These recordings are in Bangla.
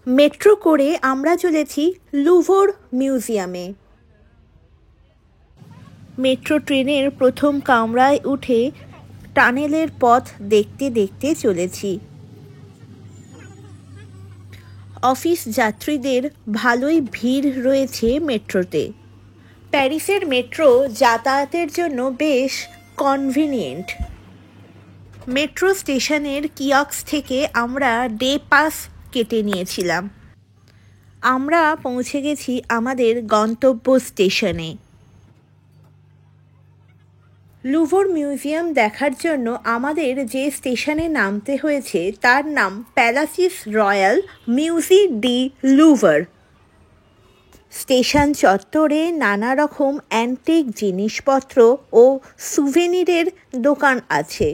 মেট্রো করে আমরা চলেছি লুভর মিউজিয়ামে। মেট্রো ট্রেনের প্রথম কামরায় উঠে টানেলের পথ দেখতে দেখতে চলেছি। অফিস যাত্রীদের ভালোই ভিড় রয়েছে মেট্রোতে। প্যারিসের মেট্রো যাতায়াতের জন্য বেশ কনভিনিয়েন্ট। মেট্রো স্টেশনের কিয়স্ক থেকে আমরা ডে পাস কেটে নিয়েছিলাম। আমরা পৌঁছে গেছি আমাদের গন্তব্য স্টেশনে। লুভর মিউজিয়াম দেখার জন্য আমাদের যে স্টেশনে নামতে হয়েছে তার নাম প্যালাসিস রয়্যাল মিউজি ডি লুভর। স্টেশন চত্বরে নানা রকম অ্যান্টিক জিনিসপত্র ও সুভেনিরের দোকান আছে।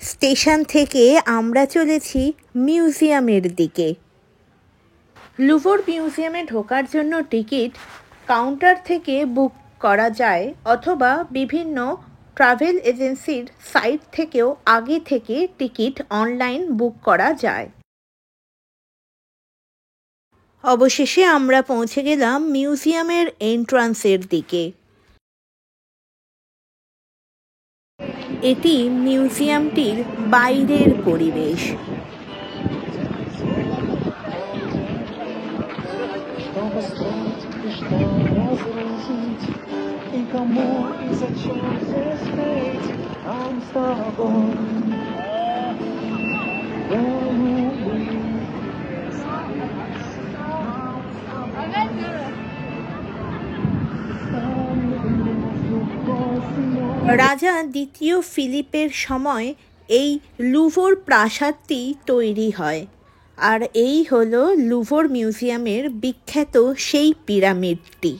স্টেশন থেকে আমরা চলেছি মিউজিয়ামের দিকে। লুভর মিউজিয়ামে ঢোকার জন্য টিকিট কাউন্টার থেকে বুক করা যায় অথবা বিভিন্ন ট্রাভেল এজেন্সির সাইট থেকেও আগে থেকে টিকিট অনলাইন বুক করা যায়। অবশেষে আমরা পৌঁছে গেলাম মিউজিয়ামের এন্ট্রান্সের দিকে। এটি মিউজিয়ামটির বাইরের পরিবেশ। রাজা দ্বিতীয় ফিলিপের সময় এই লুভর প্রাসাদটি তৈরি হয়, আর এই হলো লুভর মিউজিয়ামের বিখ্যাত সেই পিরামিডটি।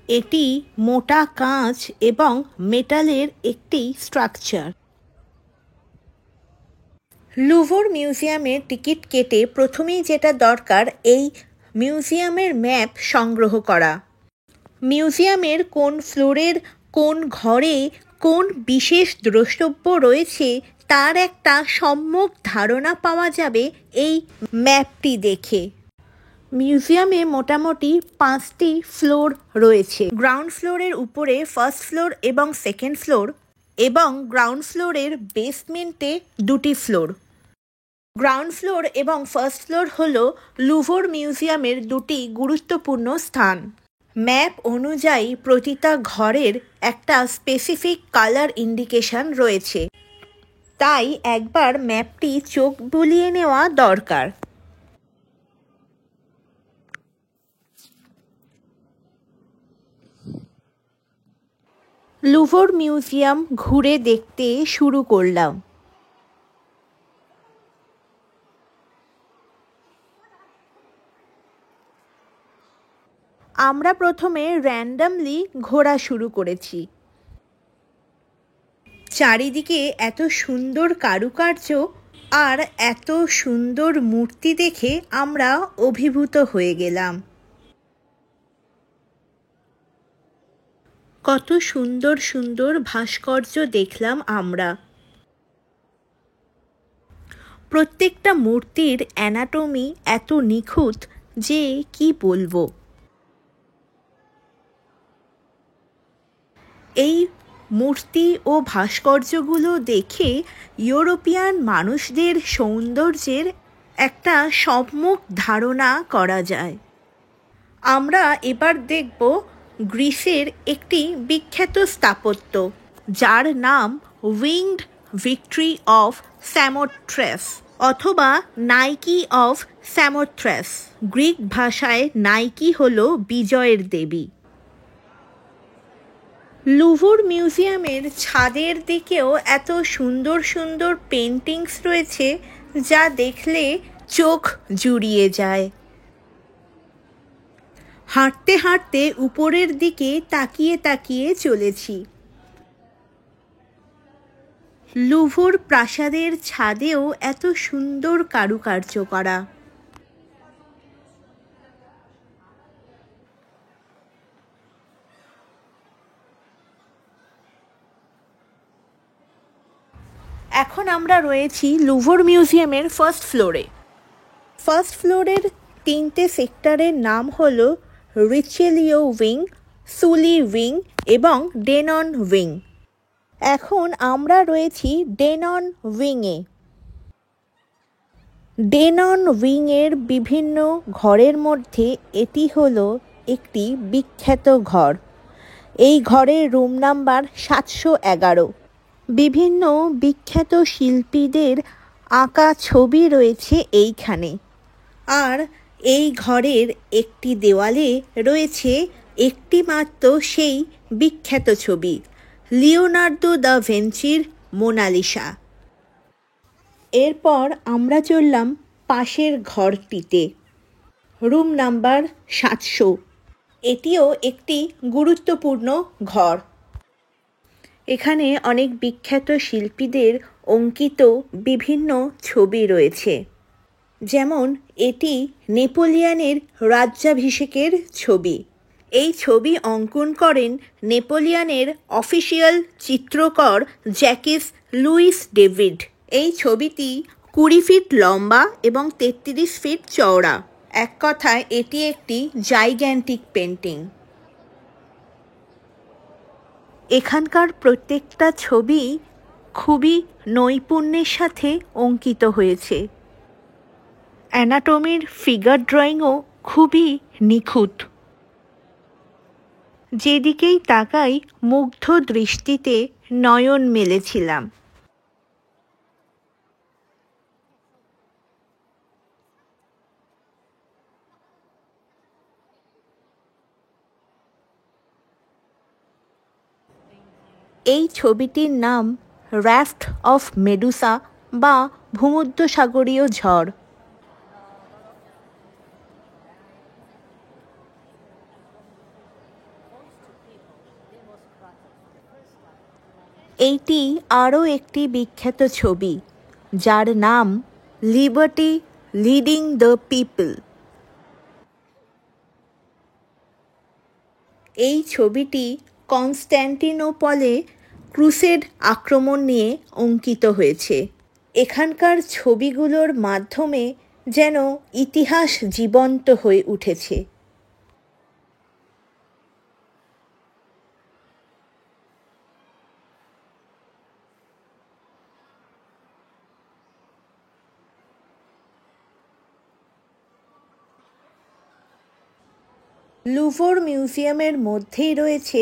এটি মোটা কাঁচ এবং মেটালের একটি স্ট্রাকচার। লুভর মিউজিয়ামের টিকিট কেটে প্রথমেই যেটা দরকার এই মিউজিয়ামের ম্যাপ সংগ্রহ করা। মিউজিয়ামের কোন ফ্লোরের কোন ঘরে কোন বিশেষ দ্রষ্টব্য রয়েছে তার একটা সম্যক ধারণা পাওয়া যাবে এই ম্যাপটি দেখে। মিউজিয়ামে মোটামুটি 5টি ফ্লোর রয়েছে। গ্রাউন্ড ফ্লোরের উপরে ফার্স্ট ফ্লোর এবং সেকেন্ড ফ্লোর, এবং গ্রাউন্ড ফ্লোরের বেসমেন্টে 2টি ফ্লোর। গ্রাউন্ড ফ্লোর এবং ফার্স্ট ফ্লোর হল লুভর মিউজিয়ামের 2টি গুরুত্বপূর্ণ স্থান। ম্যাপ অনুযায়ী প্রতিটা ঘরের একটা স্পেসিফিক কালার ইন্ডিকেশন রয়েছে, তাই একবার ম্যাপটি চোখ বুলিয়ে নেওয়া দরকার। লুভর মিউজিয়াম ঘুরে দেখতে শুরু করলাম। আমরা প্রথমে র্যান্ডামলি ঘোরা শুরু করেছি। চারিদিকে এত সুন্দর কারুকার্য আর এত সুন্দর মূর্তি দেখে আমরা অভিভূত হয়ে গেলাম। কত সুন্দর সুন্দর ভাস্কর্য দেখলাম আমরা। প্রত্যেকটা মূর্তির অ্যানাটমি এত নিখুঁত যে কি বলবো। এই মূর্তি ও ভাস্কর্যগুলো দেখে ইউরোপিয়ান মানুষদের সৌন্দর্যের একটা সম্যক ধারণা করা যায়। আমরা এবার দেখব গ্রিসের একটি বিখ্যাত স্থাপত্য, যার নাম উইংড ভিক্টরি অফ স্যামোথ্রেস অথবা নাইকি অফ স্যামোথ্রেস। গ্রিক ভাষায় নাইকি হলো বিজয়ের দেবী। লুভর মিউজিয়ামের ছাদের দিকেও এত সুন্দর সুন্দর পেন্টিংস রয়েছে যা দেখলে চোখ জুড়িয়ে যায়। হাঁটতে হাঁটতে উপরের দিকে তাকিয়ে তাকিয়ে চলেছি। লুভর প্রাসাদের ছাদেও এত সুন্দর কারুকার্য করা। এখন আমরা রয়েছি লুভর মিউজিয়ামের ফার্স্ট ফ্লোরে। ফার্স্ট ফ্লোরের 3টে সেক্টরের নাম হলো রিচেলিও উইং, সুলি উইং এবং ডেনন উইং। এখন আমরা রয়েছি ডেনন উইংয়ে। ডেনন উইংয়ের বিভিন্ন ঘরের মধ্যে এটি হলো একটি বিখ্যাত ঘর। এই ঘরের রুম নাম্বার 711। বিভিন্ন বিখ্যাত শিল্পীদের আঁকা ছবি রয়েছে এইখানে। আর এই ঘরের একটি দেওয়ালে রয়েছে একটি মাত্র সেই বিখ্যাত ছবি, লিওনার্দো দা ভিঞ্চির মোনালিসা। এরপর আমরা চললাম পাশের ঘরটিতে, রুম নাম্বার 700। এটিও একটি গুরুত্বপূর্ণ ঘর। এখানে অনেক বিখ্যাত শিল্পীদের অঙ্কিত বিভিন্ন ছবি রয়েছে। যেমন এটি নেপোলিয়নের রাজ্যাভিষেকের ছবি। এই ছবি অঙ্কন করেন নেপোলিয়নের অফিসিয়াল চিত্রকর জ্যাকিস লুইস ডেভিড। এই ছবিটি 20 ফিট লম্বা এবং 33 ফিট চওড়া। এক কথায় এটি একটি জাইগ্যান্টিক পেন্টিং। এখানকার প্রত্যেকটা ছবি খুবই নৈপুণ্যের সাথে অঙ্কিত হয়েছে। অ্যানাটমির ফিগার ড্রয়িংও খুবই নিখুঁত। যেদিকেই তাকাই মুগ্ধ দৃষ্টিতে নয়ন মেলেছিলাম। এই ছবিটির নাম রাফট অফ মেডুসা বা ভূমধ্যসাগরীয় ঝড়। এইটি আরও একটি বিখ্যাত ছবি, যার নাম লিবার্টি লিডিং দ্য পিপল। এই ছবিটি কনস্ট্যান্টিনোপলে ক্রুসেড আক্রমণ নিয়ে অঙ্কিত হয়েছে। এখানকার ছবিগুলোর মাধ্যমে যেন ইতিহাস জীবন্ত হয়ে উঠেছে। লুভর মিউজিয়ামের মধ্যেই রয়েছে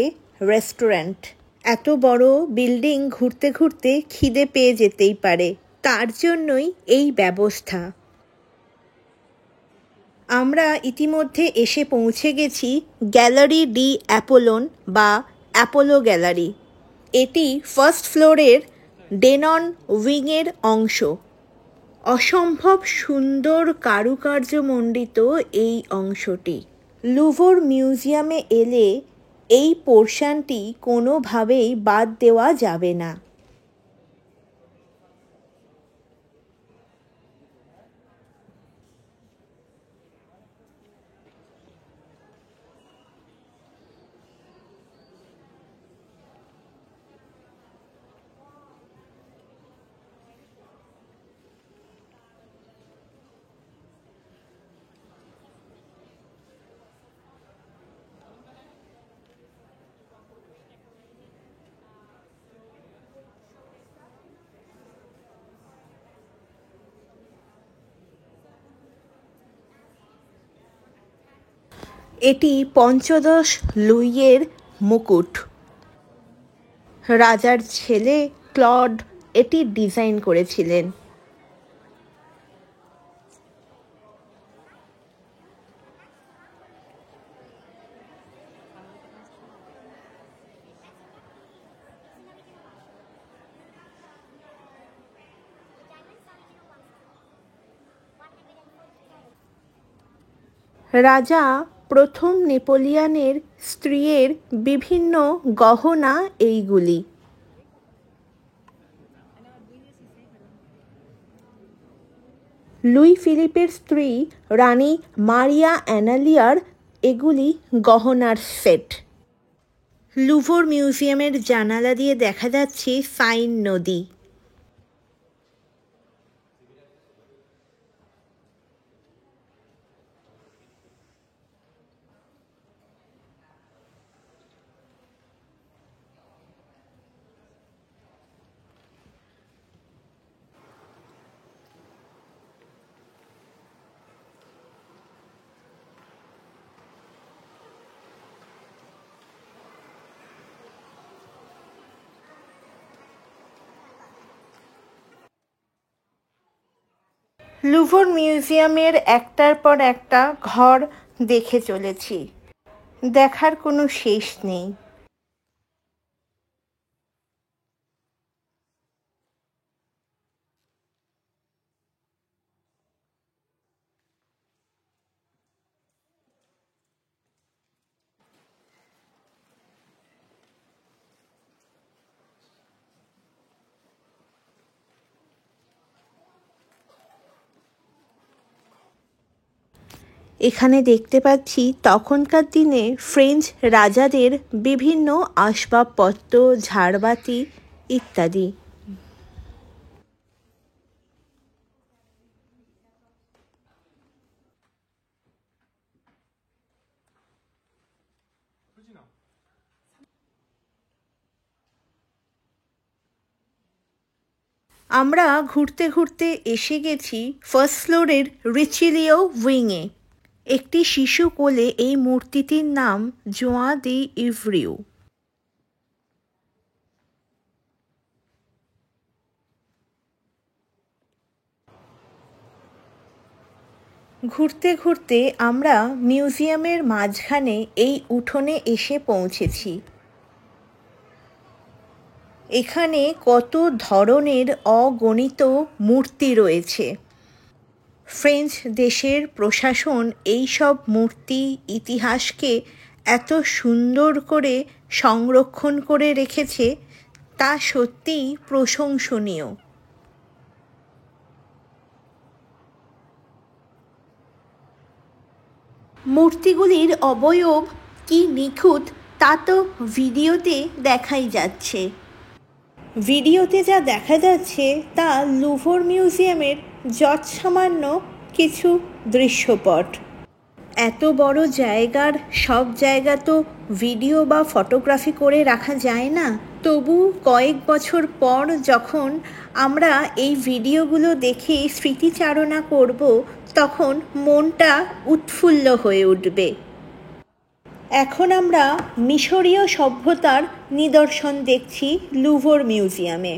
রেস্টুরেন্ট। এত বড় বিল্ডিং ঘুরতে ঘুরতে খিদে পেয়ে যেতেই পারে, তার জন্যই এই ব্যবস্থা। আমরা ইতিমধ্যে এসে পৌঁছে গেছি গ্যালারি ডি অ্যাপোলোন বা অ্যাপোলো গ্যালারি। এটি ফার্স্ট ফ্লোরের ডেনন উইংয়ের অংশ। অসম্ভব সুন্দর কারুকার্যমণ্ডিত এই অংশটি। লুভর মিউজিয়ামে এলে এই পোর্শনটি কোনোভাবেই বাদ দেওয়া যাবে না। এটি পঞ্চদশ লুইয়ের মুকুট। রাজার ছেলে ক্লড এটি ডিজাইন করেছিলেন। রাজা প্রথম নেপোলিয়নের স্ত্রীর বিভিন্ন গহনা এইগুলি। লুই ফিলিপের স্ত্রী রানী মারিয়া অ্যানালিয়ার এগুলি গহনার সেট। লুভর মিউজিয়ামের জানালা দিয়ে দেখা যাচ্ছে সাইন নদী। লুভর মিউজিয়ামের একটার পর একটা ঘর দেখে চলেছি, দেখার কোনো শেষ নেই। এখানে দেখতে পাচ্ছি তখনকার দিনে ফ্রেঞ্চ রাজাদের বিভিন্ন আসবাবপত্র, ঝাড়বাতি ইত্যাদি। আমরা ঘুরতে ঘুরতে এসে গেছি ফার্স্ট ফ্লোরের রিচিলিও উইংয়ে। একটি শিশু কোলে এই মূর্তিটির নাম জোয়া দি ইভরিউ। ঘুরতে ঘুরতে আমরা মিউজিয়ামের মাঝখানে এই উঠোনে এসে পৌঁছেছি। এখানে কত ধরনের অগণিত মূর্তি রয়েছে। ফ্রেঞ্চ দেশের প্রশাসন এই সব মূর্তি ইতিহাসকে এত সুন্দর করে সংরক্ষণ করে রেখেছে, তা সত্যিই প্রশংসনীয়। মূর্তিগুলির অবয়ব কি নিখুঁত তা তো ভিডিওতে দেখাই যাচ্ছে। ভিডিওতে যা দেখা যাচ্ছে তা লুভর মিউজিয়ামের যৎসামান্য কিছু দৃশ্যপট। এত বড় জায়গার সব জায়গা তো ভিডিও বা ফটোগ্রাফি করে রাখা যায় না। তবু কয়েক বছর পর যখন আমরা এই ভিডিওগুলো দেখে স্মৃতিচারণা করব, তখন মনটা উৎফুল্ল হয়ে উঠবে। এখন আমরা মিশরীয় সভ্যতার নিদর্শন দেখছি লুভর মিউজিয়ামে।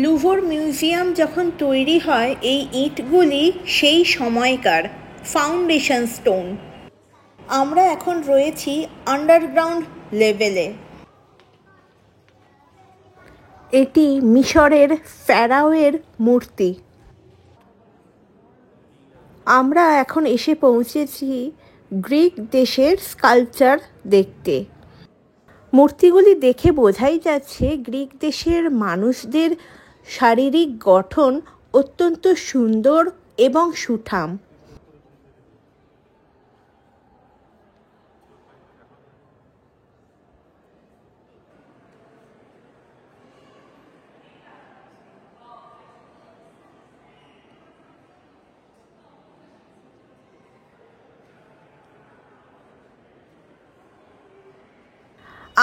লুভর মিউজিয়াম যখন তৈরি হয়, এই ইঁটগুলি সেই সময়কার ফাউন্ডেশন স্টোন। আমরা এখন রয়েছি আন্ডারগ্রাউন্ড লেভেলে। এটি মিশরের ফ্যারাওয়ের মূর্তি। আমরা এখন এসে পৌঁছেছি গ্রিক দেশের স্কাল্পচার দেখতে। মূর্তিগুলি দেখে বোঝাই যাচ্ছে গ্রিক দেশের মানুষদের শারীরিক গঠন অত্যন্ত সুন্দর এবং সুঠাম।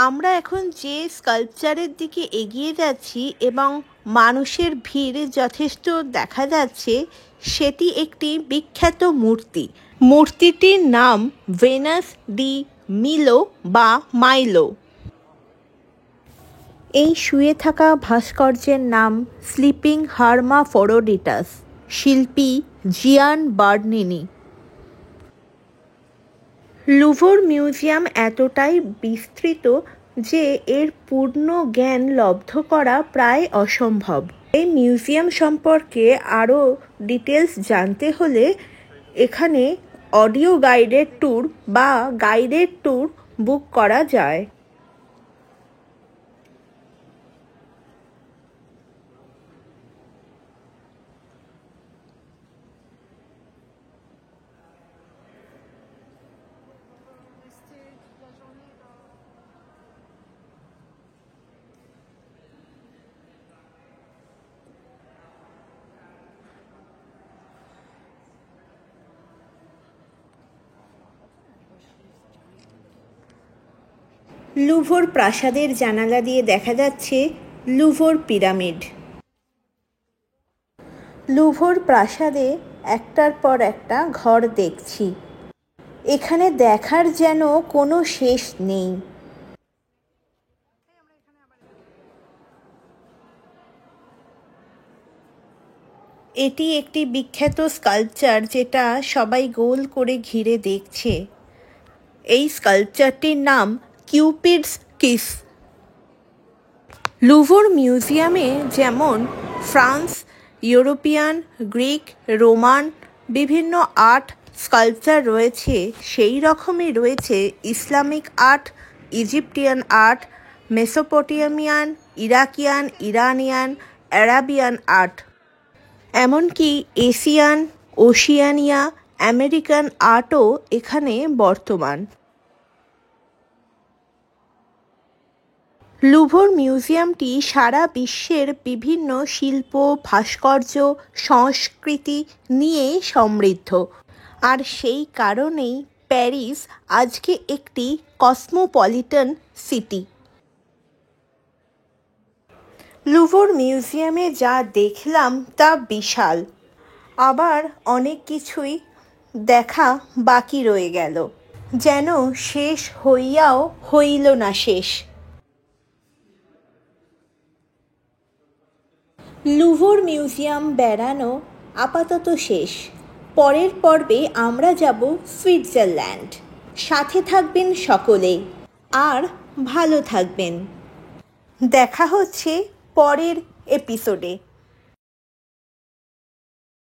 আমরা এখন যে স্কাল্পচারের দিকে এগিয়ে যাচ্ছি এবং মানুষের ভিড় যথেষ্ট দেখা যাচ্ছে, সেটি একটি বিখ্যাত মূর্তি। মূর্তিটির নাম ভেনাস ডি মিলো বা মাইলো। এই শুয়ে থাকা ভাস্কর্যের নাম স্লিপিং হার্মাফোরোডিটাস, শিল্পী জিয়ান বার্নিনি। লুভর মিউজিয়াম এতটাই বিস্তৃত যে এর পূর্ণ জ্ঞান লব্ধ করা প্রায় অসম্ভব। এই মিউজিয়াম সম্পর্কে আরও ডিটেলস জানতে হলে এখানে অডিও গাইডেড ট্যুর বা গাইডেড ট্যুর বুক করা যায়। লুভর প্রাসাদের জানালা দিয়ে দেখা যাচ্ছে লুভর পিরামিড। লুভর প্রাসাদে একটার পর একটা ঘর দেখছি। এখানে দেখার যেন কোনো শেষ নেই। এটি একটি বিখ্যাত স্কাল্পচার যেটা সবাই গোল করে ঘিরে দেখছে। এই স্কাল্পচারটির নাম কিউপিডস কিস। লুভর মিউজিয়ামে যেমন ফ্রান্স, ইউরোপিয়ান, গ্রিক, রোমান বিভিন্ন আর্ট স্কাল্পচার রয়েছে, সেই রকমই রয়েছে Islamic art, Egyptian art, Mesopotamian, Iraqian, Iranian, Arabian art, এমনকি এশিয়ান, ওশিয়ানিয়া, আমেরিকান আর্টও এখানে বর্তমান। লুভর মিউজিয়ামটি সারা বিশ্বের বিভিন্ন শিল্প, ভাস্কর্য, সংস্কৃতি নিয়ে সমৃদ্ধ, আর সেই কারণেই প্যারিস আজকে একটি কসমোপলিটন সিটি। লুভর মিউজিয়ামে যা দেখলাম তা বিশাল, আবার অনেক কিছুই দেখা বাকি রয়ে গেল, যেন শেষ হইয়াও হইল না শেষ। লুভর মিউজিয়াম বেড়ানো আপাতত শেষ। পরের পর্বে আমরা যাব সুইজারল্যান্ড। সাথে থাকবেন সকলে, আর ভালো থাকবেন। দেখা হচ্ছে পরের এপিসোডে।